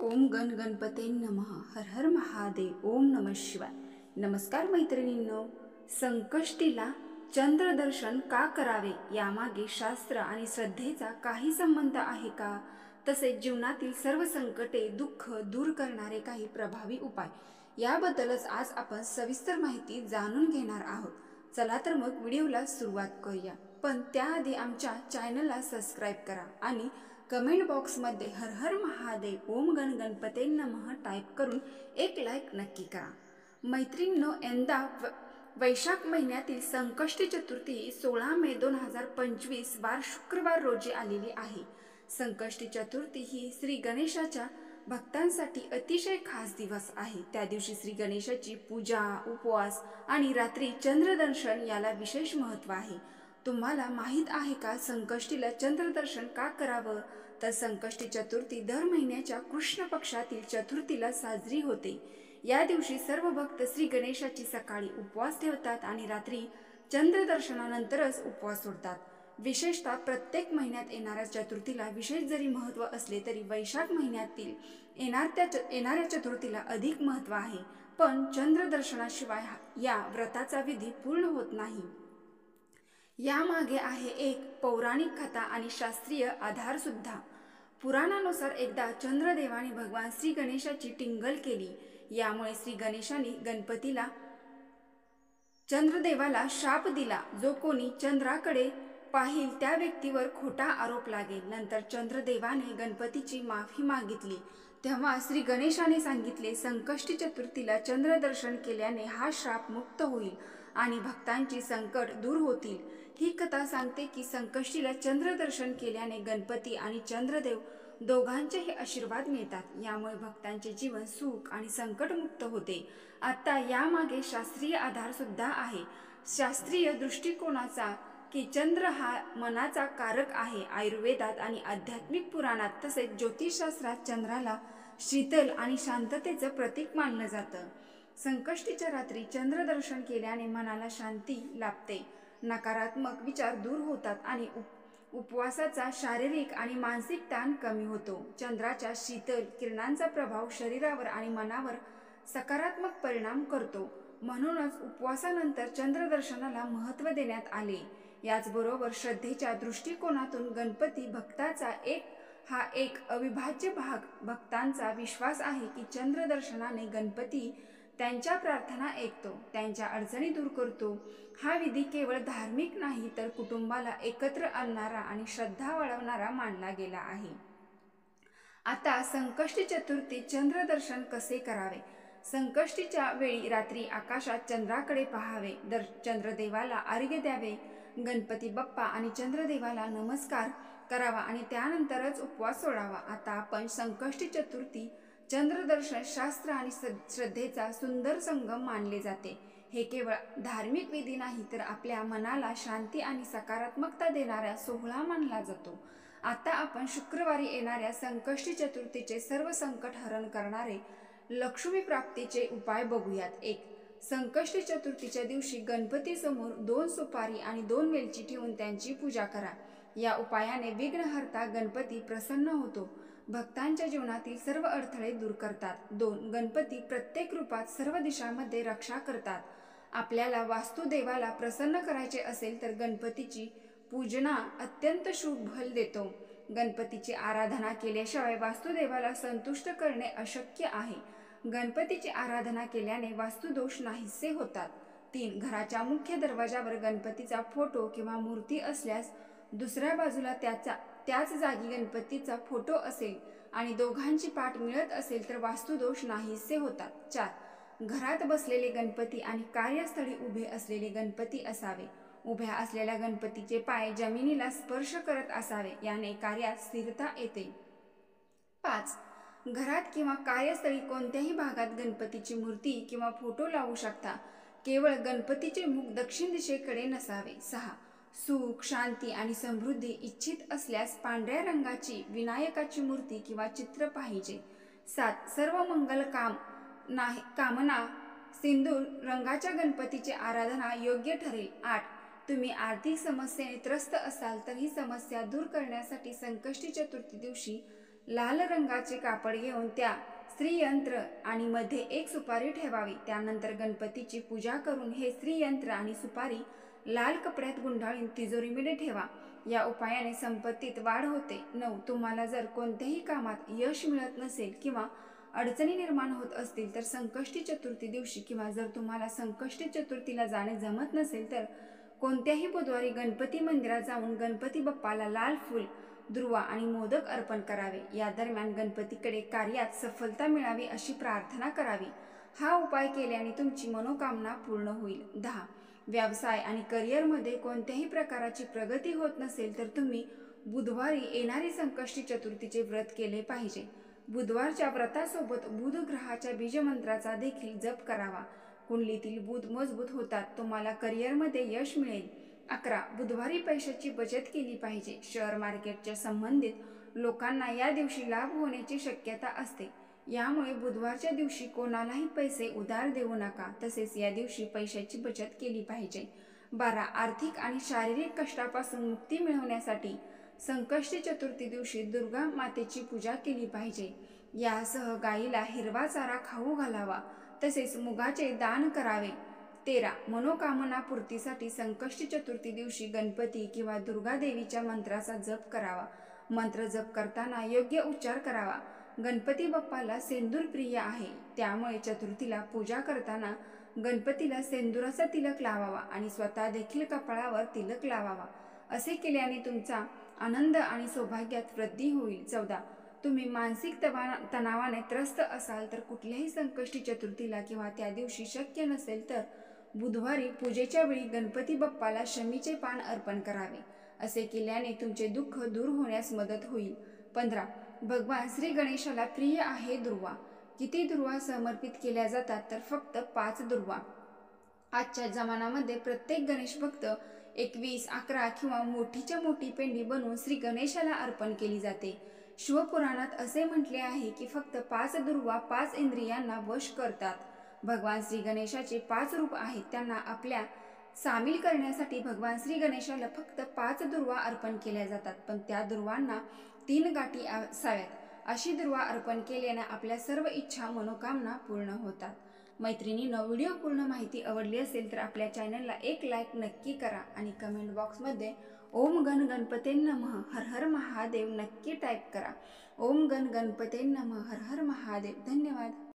ओम गण गणपते नमः. हर हर महादेव. ओम नमः शिवाय. नमस्कार मैत्रिणींनो. संकष्टीला चंद्रदर्शन का करावे यामागे शास्त्र आणि श्रद्धेचा काही संबंध आहे का? तसेच जीवनातील सर्व संकटे दुःख दूर करणारे काही प्रभावी उपाय याबद्दलच आज आपण सविस्तर माहिती जाणून घेणार आहोत. चला तर मग व्हिडिओला सुरुवात करूया. पण त्याआधी आमच्या चॅनलला सबस्क्राईब करा आणि कमेंट बॉक्समध्ये हर हर महादेव ओम गण गणपते नमः टाईप करून एक लाईक नक्की करा. मैत्रिणींनो, यंदा वैशाख महिन्यातील संकष्टी चतुर्थी 16 मे 2025 वार शुक्रवार रोजी आलेली आहे. संकष्टी चतुर्थी ही श्री गणेशाच्या भक्तांसाठी अतिशय खास दिवस आहे. त्या दिवशी श्री गणेशाची पूजा, उपवास आणि रात्री चंद्रदर्शन याला विशेष महत्त्व आहे. तुम्हाला माहीत आहे का संकष्टीला चंद्रदर्शन का करावं? तर संकष्टी चतुर्थी दर महिन्याच्या कृष्ण पक्षातील चतुर्थीला साजरी होते. या दिवशी सर्व भक्त श्री गणेशाची सकाळी उपवास ठेवतात आणि रात्री चंद्रदर्शनानंतरच उपवास सोडतात. विशेषतः प्रत्येक महिन्यात येणाऱ्या चतुर्थीला विशेष जरी महत्त्व असले तरी वैशाख महिन्यातील येणाऱ्या चतुर्थीला अधिक महत्त्व आहे. पण चंद्रदर्शनाशिवाय या व्रताचा विधी पूर्ण होत नाही. यामागे आहे एक पौराणिक कथा आणि शास्त्रीय आधार सुद्धा. पुराणानुसार एकदा चंद्रदेवाने भगवान श्री गणेशाची टिंगल केली. यामुळे श्री गणेशाने चंद्रदेवाला शाप दिला. जो कोणी चंद्राकडे पाहिल त्या व्यक्तीवर खोटा आरोप लागेल. नंतर चंद्रदेवाने गणपतीची माफी मागितली. तेव्हा श्री गणेशाने सांगितले, संकष्टी चतुर्थीला चंद्रदर्शन केल्याने हा शाप मुक्त होईल आणि भक्तांची संकट दूर होतील. ही कथा सांगते की संकष्टीला चंद्रदर्शन केल्याने गणपती आणि चंद्रदेव दोघांचेही आशीर्वाद मिळतात. यामुळे भक्तांचे जीवन सुख आणि संकटमुक्त होते. आता यामागे शास्त्रीय आधार सुद्धा आहे. शास्त्रीय दृष्टिकोनाचा की चंद्र हा मनाचा कारक आहे. आयुर्वेदात आणि आध्यात्मिक पुराणात तसेच ज्योतिषशास्त्रात चंद्राला शीतल आणि शांततेचं प्रतीक मानलं जातं. संकष्टीच्या रात्री चंद्रदर्शन केल्याने मनाला शांती लाभते, नकारात्मक विचार दूर होतात आणि उपवासाचा शारीरिक आणि मानसिक ताण कमी होतो. चंद्राच्या शीतल किरणांचा प्रभाव शरीरावर आणि मनावर सकारात्मक परिणाम करतो. म्हणूनच उपवासानंतर चंद्रदर्शनाला महत्त्व देण्यात आले. याचबरोबर श्रद्धेच्या दृष्टिकोनातून गणपती भक्ताचा एक अविभाज्य भाग. भक्तांचा विश्वास आहे की चंद्रदर्शनाने गणपती त्यांच्या प्रार्थना ऐकतो, त्यांच्या अडचणी दूर करतो. हा विधी केवळ धार्मिक नाही तर कुटुंबाला एकत्र आणणारा आणि श्रद्धा वाढवणारा मानला गेला आहे. आता संकष्टी चतुर्थी चंद्रदर्शन कसे करावे? संकष्टीच्या वेळी रात्री आकाशात चंद्राकडे पाहावे, चंद्रदेवाला अर्घ्य द्यावे, गणपती बाप्पा आणि चंद्रदेवाला नमस्कार करावा आणि त्यानंतरच उपवास सोडावा. आता आपण संकष्टी चतुर्थी चंद्रदर्शन शास्त्र आणि श्रद्धेचा सुंदर संगम मानले जाते. हे केवळ धार्मिक विधी नाही तर आपल्या मनाला शांती आणि सकारात्मकता देणारा सोहळा मानला जातो. आता आपण शुक्रवारी येणाऱ्या संकष्टी चतुर्थीचे सर्व संकट हरण करणारे लक्ष्मी प्राप्तीचे उपाय बघूयात. 1. संकष्टी चतुर्थीच्या दिवशी गणपतीसमोर 2 सुपारी आणि 2 वेलची ठेवून त्यांची पूजा करा. या उपायाने विघ्नहर्ता गणपती प्रसन्न होतो, भक्तांच्या जीवनातील सर्व अडथळे दूर करतात. 2. गणपती प्रत्येक रूपात सर्व दिशांमध्ये रक्षा करतात. आपल्याला वास्तुदेवाला प्रसन्न करायचे असेल तर गणपतीची पूजना अत्यंत शुभ फल देतो. गणपतीची आराधना केल्याशिवाय वास्तुदेवाला संतुष्ट करणे अशक्य आहे. गणपतीची आराधना केल्याने वास्तुदोष नाहीसे होतात. 3. घराच्या मुख्य दरवाजावर गणपतीचा फोटो किंवा मूर्ती असल्यास दुसऱ्या बाजूला त्याच जागी गणपतीचा फोटो असेल आणि दोघांची पाठ मिळत असेल तर वास्तुदोष नाहीसे होतात. 4. घरात बसलेले गणपती आणि कार्यस्थळी उभे असलेले गणपती असावे. उभ्या असलेल्या गणपतीचे पाय जमिनीला स्पर्श करत असावे, याने कार्यात स्थिरता येते. 5. घरात किंवा कार्यस्थळी कोणत्याही भागात गणपतीची मूर्ती किंवा फोटो लावू शकता. केवळ गणपतीचे मुख दक्षिण दिशेकडे नसावे. 6. सुख, शांती आणि समृद्धी इच्छित असल्यास पांढऱ्या रंगाची विनायकाची मूर्ती किंवा चित्र पाहिजे. 7. सर्व मंगल कामना सिंदूर रंगाच्या गणपतीची आराधना योग्य ठरेल. 8. तुम्ही आर्थिक समस्येने त्रस्त असाल तर ही समस्या दूर करण्यासाठी संकष्टी चतुर्थी दिवशी लाल रंगाचे कापड घेऊन त्या श्रीयंत्र आणि मध्ये एक सुपारी ठेवावी। त्यानंतर गणपतीची पूजा करून हे श्रीयंत्र आणि सुपारी लाल कपड्यात गुंडाळून तिजोरीमध्ये ठेवा। या उपायाने संपत्तीत वाढ होते। 9. तुम्हाला जर कोणत्याही कामात यश मिळत नसेल किंवा अडचणी निर्माण होत असतील तर संकष्टी चतुर्थी दिवशी किंवा जर तुम्हाला संकष्टी चतुर्थीला जाणे जमत नसेल तर कोणत्याही बुधवारी गणपती मंदिरात जाऊन गणपती बाप्पाला लाल फूल, दुर्वा आणि मोदक अर्पण करावे। या दरम्यान गणपतीकडे कार्यात सफलता मिळावी अशी प्रार्थना करावी। हा उपाय केल्याने तुमची मनोकामना पूर्ण होईल। 10. व्यवसाय आणि करिअरमध्ये कोणत्याही प्रकारची प्रगती होत नसेल तर तुम्ही बुधवारी येणारी संकष्टी चतुर्थीचे व्रत केले पाहिजे। बुधवारच्या व्रतासोबत बुध ग्रहाच्या बीजमंत्राचा देखील जप करावा। कुंडलीतील बुध मजबूत होतात, तुम्हाला करिअरमध्ये यश मिळेल। 11. बुधवारी पैशाची बचत केली पाहिजे। शेअर मार्केटच्या संबंधित लोकांना या दिवशी लाभ होण्याची शक्यता असते। यामुळे बुधवारच्या दिवशी कोणालाही पैसे उधार देऊ नका। तसेच या दिवशी पैशाची बचत केली पाहिजे। 12. आर्थिक आणि शारीरिक कष्टापासून मुक्ती मिळवण्यासाठी संकष्टी चतुर्थी दिवशी दुर्गा मातेची पूजा केली पाहिजे। यासह गायीला हिरवा चारा खाऊ घालावा, तसेच मुगाचे दान करावे। 13. मनोकामना पूर्तीसाठी संकष्टी चतुर्थी दिवशी गणपती किंवा दुर्गा देवीच्या मंत्राचा जप करावा। मंत्र जप करताना योग्य उच्चार करावा। गणपती बाप्पाला सेंदूर प्रिय आहे, त्यामुळे चतुर्थीला पूजा करताना गणपतीला सेंदुराचा तिलक लावावा आणि स्वतः देखील कपाळावर तिलक लावावा। असे केल्याने तुमचा आनंद आणि सौभाग्यात वृद्धी होईल। 14. तुम्ही मानसिक तणावाने त्रस्त असाल तर कुठल्याही संकष्टी चतुर्थीला किंवा त्या दिवशी शक्य नसेल तर बुधवारी पूजेच्या वेळी गणपती बाप्पाला शमीचे पान अर्पण करावे। असे केल्याने तुमचे दुःख दूर होण्यास मदत होईल। 15. भगवान श्री गणेशाला प्रिय आहे दुर्वा। किती दुर्वा समर्पित केल्या जातात तर फक्त 5 दुर्वा। आजच्या जमान्यामध्ये प्रत्येक गणेश भक्त 21, 11 किंवा मोठीच्या मोठी पेंडी बनवून श्री गणेशाला अर्पण केली जाते। शिवपुराणात असे म्हटले आहे की फक्त 5 दुर्वा 5 इंद्रियांना वश करतात। भगवान श्री गणेशाचे 5 रूप आहेत, त्यांना आपल्या सामील करण्यासाठी भगवान श्री गणेशाला फक्त 5 दुर्वा अर्पण केल्या जातात, पण त्या दुर्वांना 3 गाठी असाव्यात। अशी दुर्वा अर्पण केल्याने आपल्या सर्व इच्छा मनोकामना पूर्ण होतात। मैत्रिणींनो, व्हिडिओ पूर्ण माहिती आवडली असेल तर आपल्या चॅनलला एक लाईक नक्की करा आणि कमेंट बॉक्समध्ये ओम गण गणपते नमः हर हर महादेव नक्की टाईप करा। ओम गण गणपते नमः हर हर महादेव। धन्यवाद।